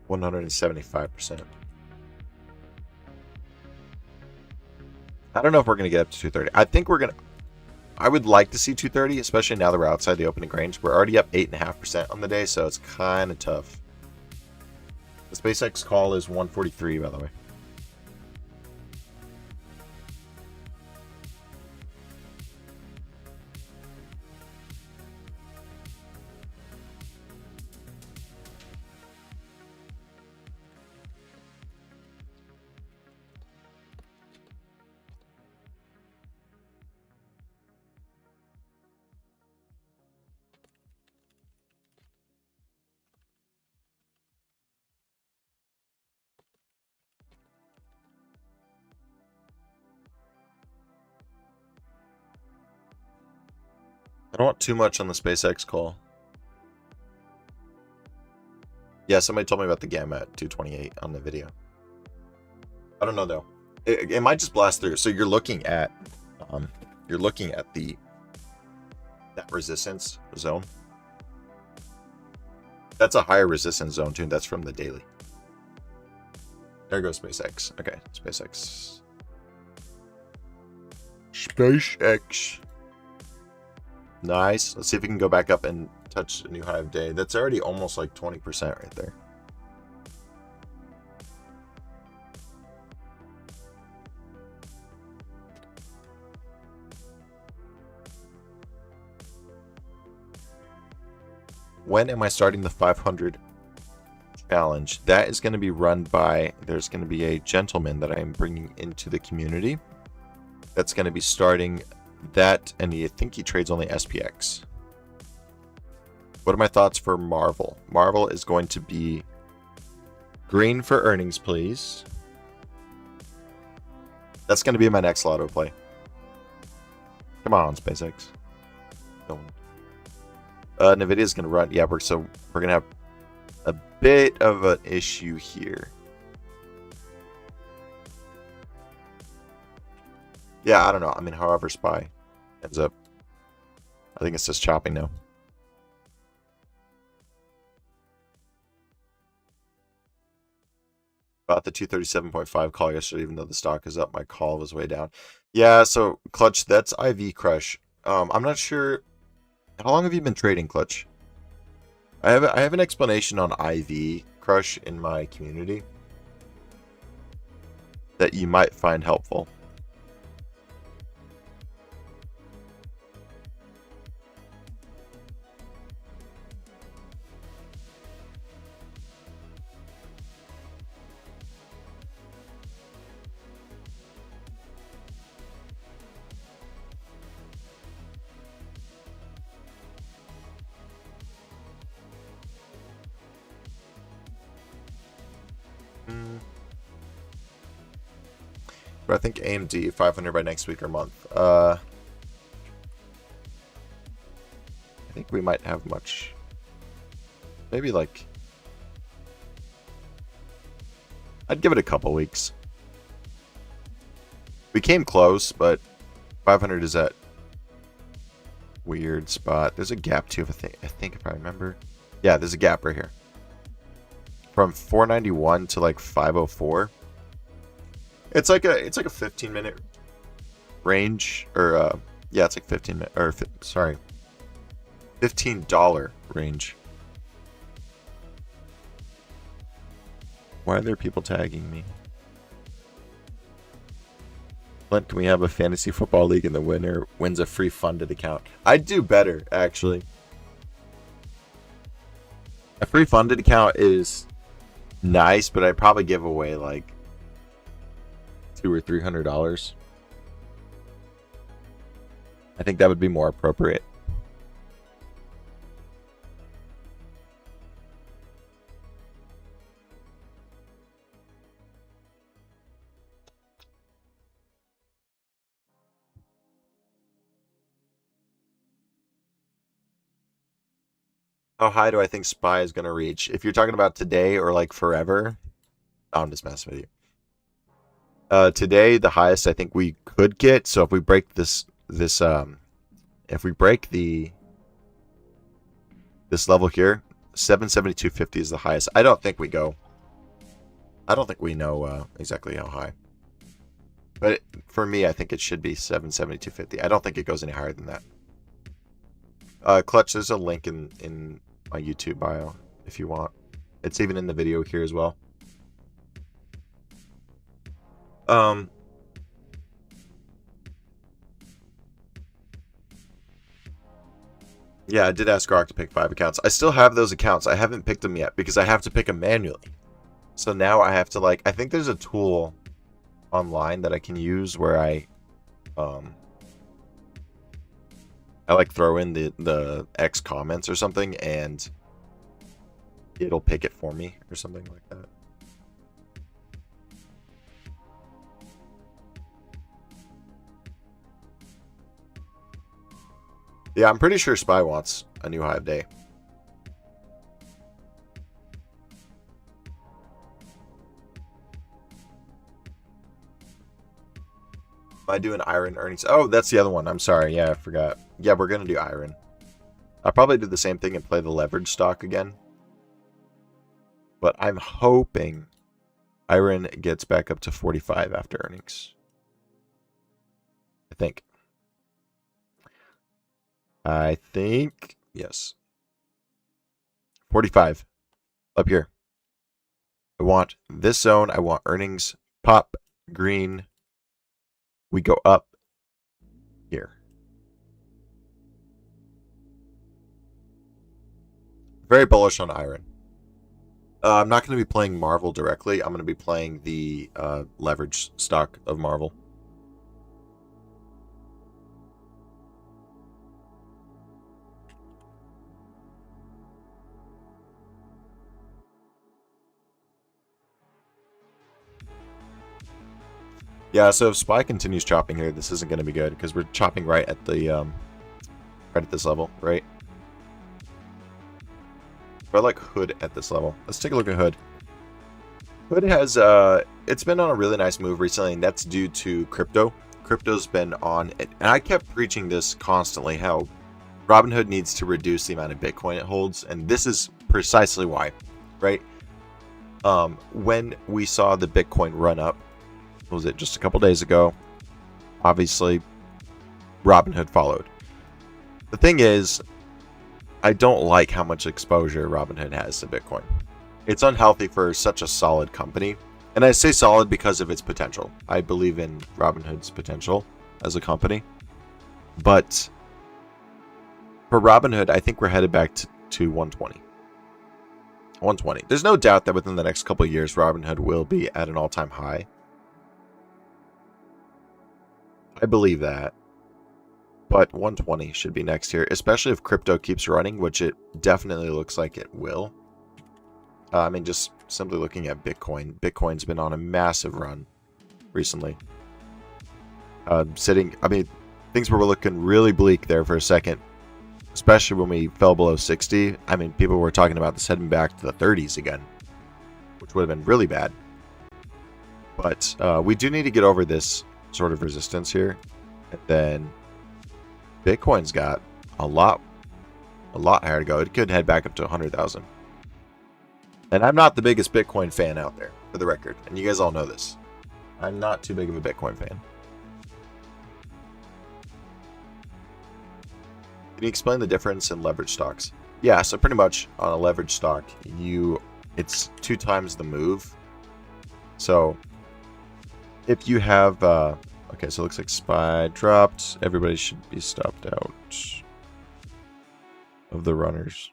%175%. I don't know if we're going to get up to 230. I think we're going to... I would like to see 230, especially now that we're outside the opening range. We're already up 8.5% on the day, so it's kind of tough. The SpaceX call is 143, by the way. I don't want too much on the SpaceX call. Yeah, somebody told me about the gamma at 228 on the video. I don't know though. It might just blast through. So you're looking at that resistance zone. That's a higher resistance zone too. That's from the daily. There goes SpaceX. Okay, SpaceX. SpaceX. Nice. Let's see if we can go back up and touch a new high of day. That's already almost like 20% right there. When am I starting the 500 challenge? That is going to be run by, there's going to be a gentleman that I am bringing into the community. That's going to be starting that, and I think he trades only SPX. What are my thoughts for Marvel? Marvel is going to be green for earnings, please. That's going to be my next lotto play. Come on, SpaceX. Don't. Nvidia's going to run. Yeah, we're going to have a bit of an issue here. Yeah, I don't know. I mean, however SPY ends up, I think it's just chopping now. Bought the 237.5 call yesterday, even though the stock is up. My call was way down. Yeah, so Clutch, that's IV Crush. I'm not sure. How long have you been trading, Clutch? I have an explanation on IV Crush in my community that you might find helpful. But I think AMD 500 by next week or month. I think we might have much. Maybe like, I'd give it a couple weeks. We came close, but 500 is that weird spot. There's a gap too, I think if I remember. Yeah, there's a gap right here. From 491 to like 504. It's like a 15-minute range, or yeah, it's like 15 minute, or sorry, $15 range. Why are there people tagging me? Clint, can we have a fantasy football league and the winner wins a free funded account? I'd do better, actually. A free funded account is nice, but I'd probably give away like $200 or $300. I think that would be more appropriate. How high do I think Spy is going to reach? If you're talking about today or like forever, I'm just messing with you. Today, the highest I think we could get. So if we break this if we break this level here, 772.50 is the highest. I don't think we go. I don't think we know exactly how high. But for me, I think it should be 772.50. I don't think it goes any higher than that. Clutch, there's a link in my YouTube bio if you want. It's even in the video here as well. Yeah, I did ask Grok to pick 5 accounts. I still have those accounts. I haven't picked them yet because I have to pick them manually. So now I have to like, I think there's a tool online that I can use where I like throw in the X comments or something and it'll pick it for me or something like that. Yeah, I'm pretty sure Spy wants a new Hive day. Am I doing Iron earnings? Oh, that's the other one. I'm sorry. Yeah, I forgot. Yeah, we're going to do Iron. I'll probably do the same thing and play the leverage stock again. But I'm hoping Iron gets back up to 45 after earnings. I think, yes. 45. Up here. I want this zone. I want earnings. Pop. Green. We go up here. Very bullish on Iron. I'm not going to be playing Marvel directly. I'm going to be playing the leverage stock of Marvel. Yeah, so if Spy continues chopping here, this isn't going to be good because we're chopping right at the right at this level, right? But I like Hood at this level. Let's take a look at Hood. Hood has it's been on a really nice move recently, and that's due to crypto. Crypto's been on it, and I kept preaching this constantly how Robinhood needs to reduce the amount of Bitcoin it holds, and this is precisely why, right? When we saw the Bitcoin run up, what was it, just a couple days ago? Obviously, Robinhood followed. The thing is, I don't like how much exposure Robinhood has to Bitcoin. It's unhealthy for such a solid company. And I say solid because of its potential. I believe in Robinhood's potential as a company. But for Robinhood, I think we're headed back to 120. 120. There's no doubt that within the next couple of years, Robinhood will be at an all-time high. I believe that. But 120 should be next here, especially if crypto keeps running, which it definitely looks like it will. I mean, just simply looking at Bitcoin. Bitcoin's been on a massive run recently. I mean, things were looking really bleak there for a second, especially when we fell below 60. I mean, people were talking about this heading back to the 30s again, which would have been really bad. But we do need to get over this sort of resistance here. And then Bitcoin's got a lot higher to go. It could head back up to 100,000. And I'm not the biggest Bitcoin fan out there, for the record. And you guys all know this. I'm not too big of a Bitcoin fan. Can you explain the difference in leverage stocks? Yeah, so pretty much on a leverage stock, it's 2 times the move. So if you have Okay, so it looks like SPY dropped. Everybody should be stopped out of the runners.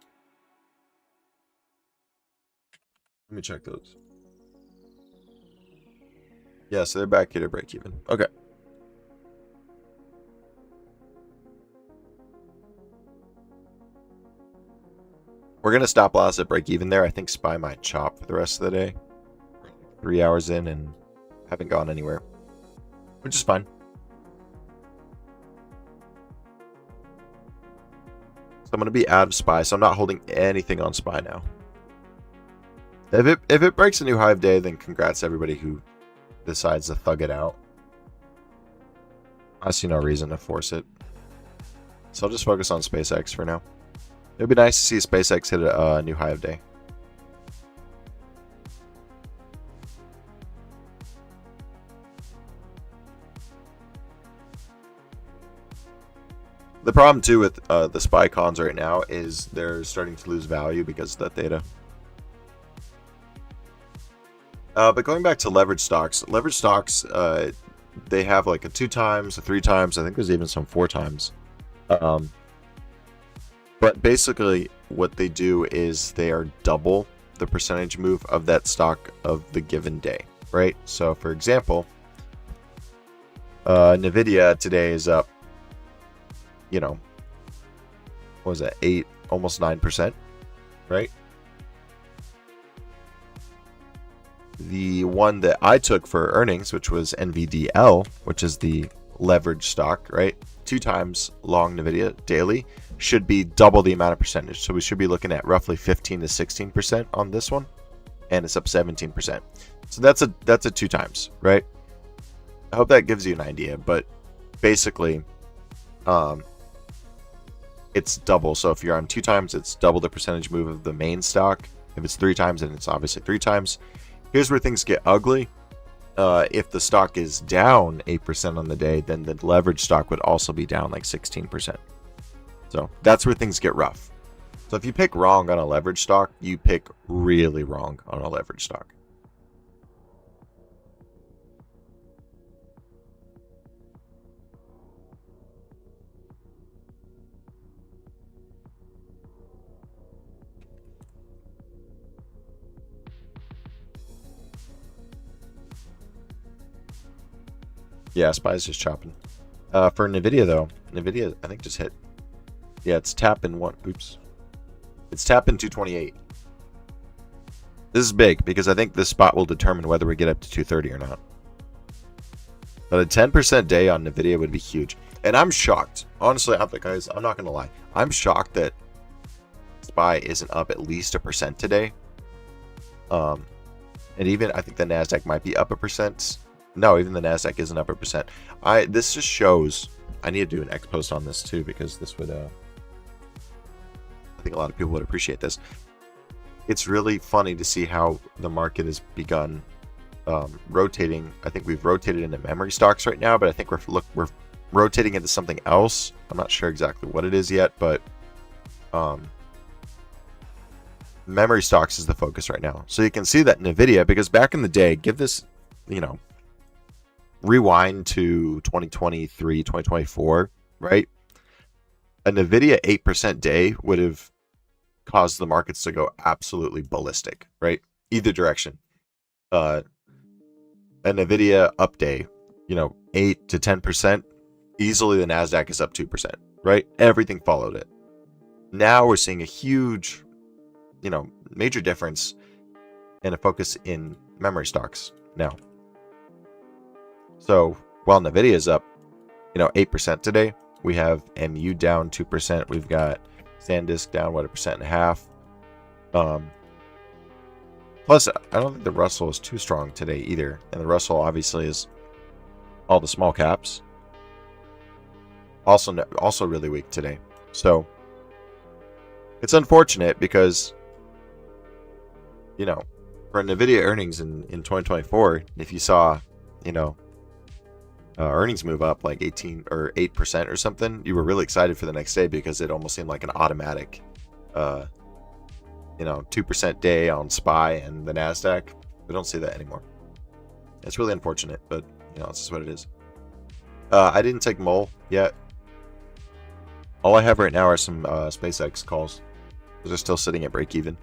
Let me check those. Yeah, so they're back here to break even. Okay. We're going to stop loss at break even there. I think SPY might chop for the rest of the day. 3 hours in and haven't gone anywhere, which is fine. So I'm going to be out of SPY, so I'm not holding anything on SPY now. If it breaks a new high of day, then congrats to everybody who decides to thug it out. I see no reason to force it. So I'll just focus on SpaceX for now. It would be nice to see SpaceX hit a new high of day. The problem too with the SPY cons right now is they're starting to lose value because of that data. But going back to leverage stocks, they have like a 2 times, a 3 times. I think there's even some 4 times. But basically, what they do is they are double the percentage move of that stock of the given day, right? So, for example, Nvidia today is up, you know, what was that, 8, almost 9%, right? The one that I took for earnings, which was NVDL, which is the leverage stock, right? 2 times long Nvidia daily, should be double the amount of percentage. So we should be looking at roughly 15 to 16% on this one, and it's up 17%. So that's a 2 times, right? I hope that gives you an idea, but basically, it's double. So if you're on 2 times, it's double the percentage move of the main stock. If it's 3 times, then it's obviously 3 times. Here's where things get ugly. If the stock is down 8% on the day, then the leverage stock would also be down like 16%. So that's where things get rough. So if you pick wrong on a leverage stock, you pick really wrong on a leverage stock. Yeah, SPY's just chopping. For Nvidia though, Nvidia I think just hit. Yeah, it's tapping one. Oops. It's tapping 228. This is big because I think this spot will determine whether we get up to 230 or not. But a 10% day on Nvidia would be huge. And I'm shocked. Honestly, guys, I'm not going to lie. I'm shocked that SPY isn't up at least 1% today. And even I think the NASDAQ might be up 1%. No, even the NASDAQ isn't up 1%. This just shows. I need to do an X post on this too because this would. I think a lot of people would appreciate this. It's really funny to see how the market has begun rotating. I think we've rotated into memory stocks right now, but I think we're rotating into something else. I'm not sure exactly what it is yet, but memory stocks is the focus right now. So you can see that Nvidia, because back in the day, give this, rewind to 2023, 2024, right? A Nvidia 8% day would have caused the markets to go absolutely ballistic, right? Either direction. A Nvidia up day, 8 to 10%, easily the NASDAQ is up 2%, right? Everything followed it. Now we're seeing a huge, major difference and a focus in memory stocks now. So while Nvidia is up, 8% today, we have MU down 2%. We've got SanDisk down 1.5%. Plus, I don't think the Russell is too strong today either, and the Russell obviously is all the small caps. Also really weak today. So it's unfortunate because, for Nvidia earnings in 2024, if you saw, earnings move up like 18 or 8% or something, you were really excited for the next day because it almost seemed like an automatic, 2% day on SPY and the NASDAQ. We don't see that anymore. It's really unfortunate, but, it's just what it is. I didn't take Mole yet. All I have right now are some SpaceX calls. They're still sitting at break even.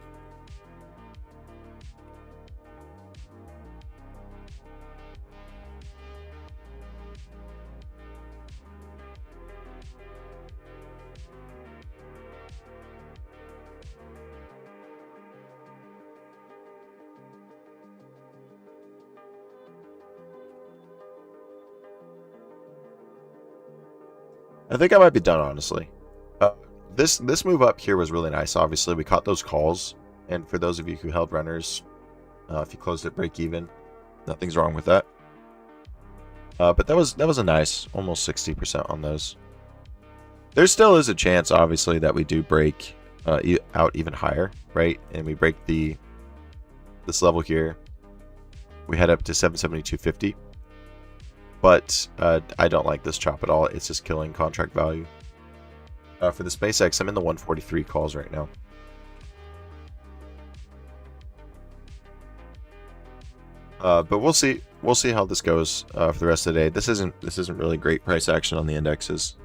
I think I might be done, honestly. This move up here was really nice. Obviously, we caught those calls, and for those of you who held runners, if you closed at break even, nothing's wrong with that. But that was a nice, almost 60% on those. There still is a chance, obviously, that we do break out even higher, right? And we break this level here. We head up to 772.50. But I don't like this chop at all. It's just killing contract value. For the SpaceX, I'm in the 143 calls right now. But we'll see. We'll see how this goes for the rest of the day. This isn't really great price action on the indexes.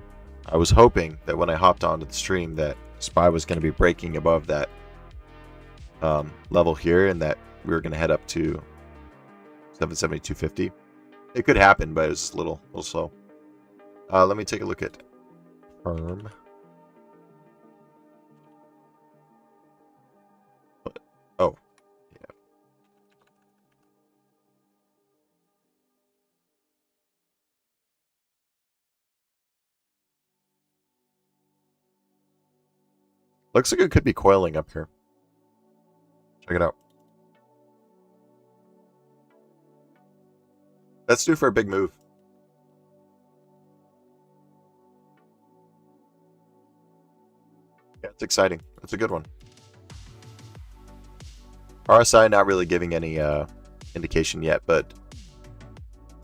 I was hoping that when I hopped onto the stream that SPY was going to be breaking above that level here, and that we were going to head up to 772.50. It could happen, but it's a little slow. Let me take a look at firm. Oh, yeah. Looks like it could be coiling up here. Check it out. That's due for a big move. Yeah, it's exciting. That's a good one. RSI not really giving any indication yet, but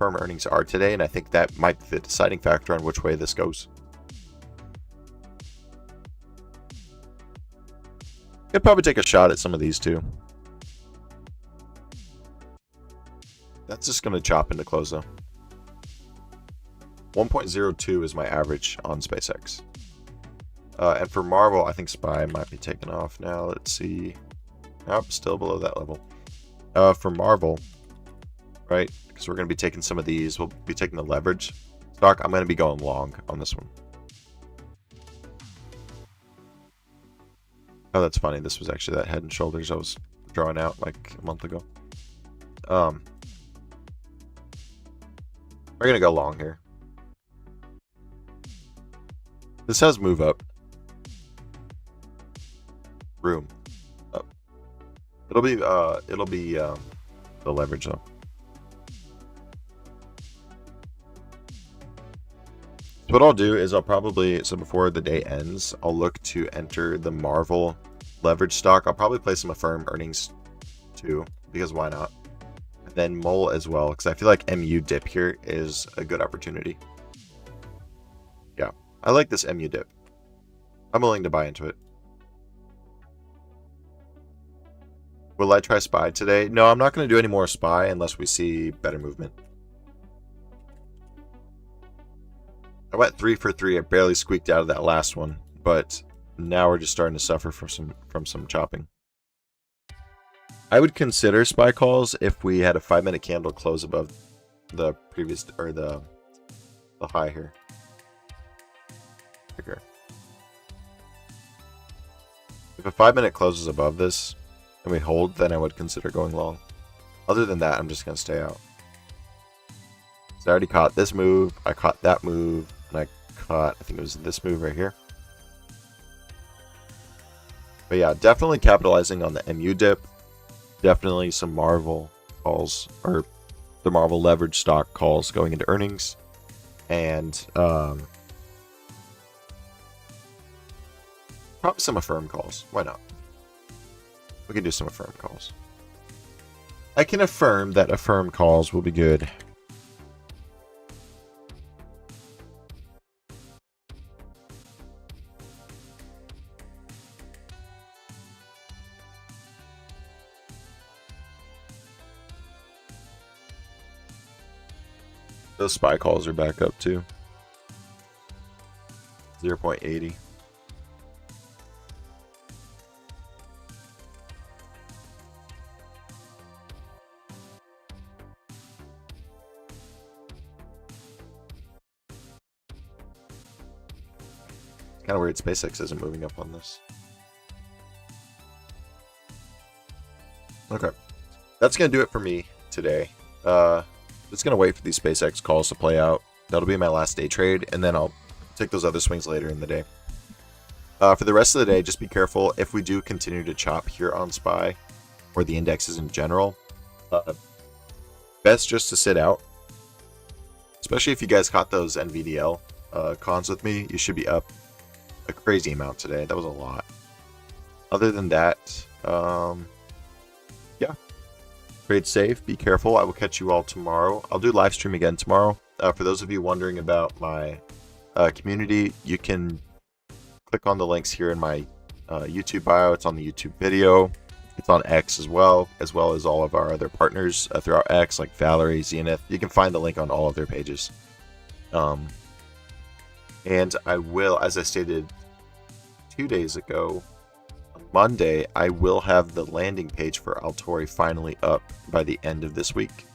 firm earnings are today, and I think that might be the deciding factor on which way this goes. Could probably take a shot at some of these too. That's just going to chop into close though. 1.02 is my average on SpaceX. And for Marvel, I think SPY might be taking off now. Let's see. Nope, still below that level. For Marvel, right? Because we're going to be taking some of these. We'll be taking the leverage stock. I'm going to be going long on this one. Oh, that's funny. This was actually that Head and Shoulders I was drawing out like a month ago. We're going to go long here. This has move up. Room. Up. It'll be the leverage though. So what I'll do is I'll probably, so before the day ends, I'll look to enter the Marvel leverage stock. I'll probably play some Affirm earnings too, because why not? And then Mole as well, because I feel like MU dip here is a good opportunity. Yeah, I like this MU dip. I'm willing to buy into it. Will I try SPY today? No, I'm not going to do any more SPY unless we see better movement. I went 3 for 3. I barely squeaked out of that last one, but now we're just starting to suffer from some chopping. I would consider SPY calls if we had a 5-minute candle close above the previous, or the high here. Okay. If a 5-minute closes above this and we hold, then I would consider going long. Other than that, I'm just going to stay out. So I already caught this move, I caught that move, and I caught, I think it was this move right here. But yeah, definitely capitalizing on the MU dip. Definitely some Marvel calls, or the Marvel leverage stock calls going into earnings. And probably some Affirm calls. Why not? We can do some Affirm calls. I can affirm that Affirm calls will be good. Those spy calls are back up too. 0.80. Kind of weird SpaceX isn't moving up on this. Okay. That's going to do it for me today. Just going to wait for these SpaceX calls to play out. That'll be my last day trade, and then I'll take those other swings later in the day. For the rest of the day, just be careful. If we do continue to chop here on SPY, or the indexes in general, best just to sit out. Especially if you guys caught those NVDL cons with me, you should be up a crazy amount today. That was a lot. Other than that, yeah. Trade safe. Be careful. I will catch you all tomorrow. I'll do live stream again tomorrow. For those of you wondering about my community, you can click on the links here in my YouTube bio. It's on the YouTube video. It's on X as well as all of our other partners throughout X, like Valerie, Zenith. You can find the link on all of their pages. And I will, as I stated 2 days ago, on Monday, I will have the landing page for Altori finally up by the end of this week.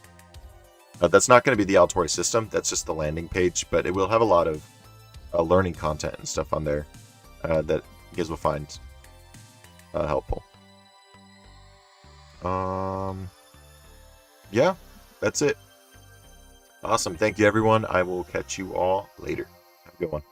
That's not going to be the Altori system. That's just the landing page, but it will have a lot of learning content and stuff on there that you guys will find helpful. Yeah, that's it. Awesome. Thank you, everyone. I will catch you all later. Have a good one.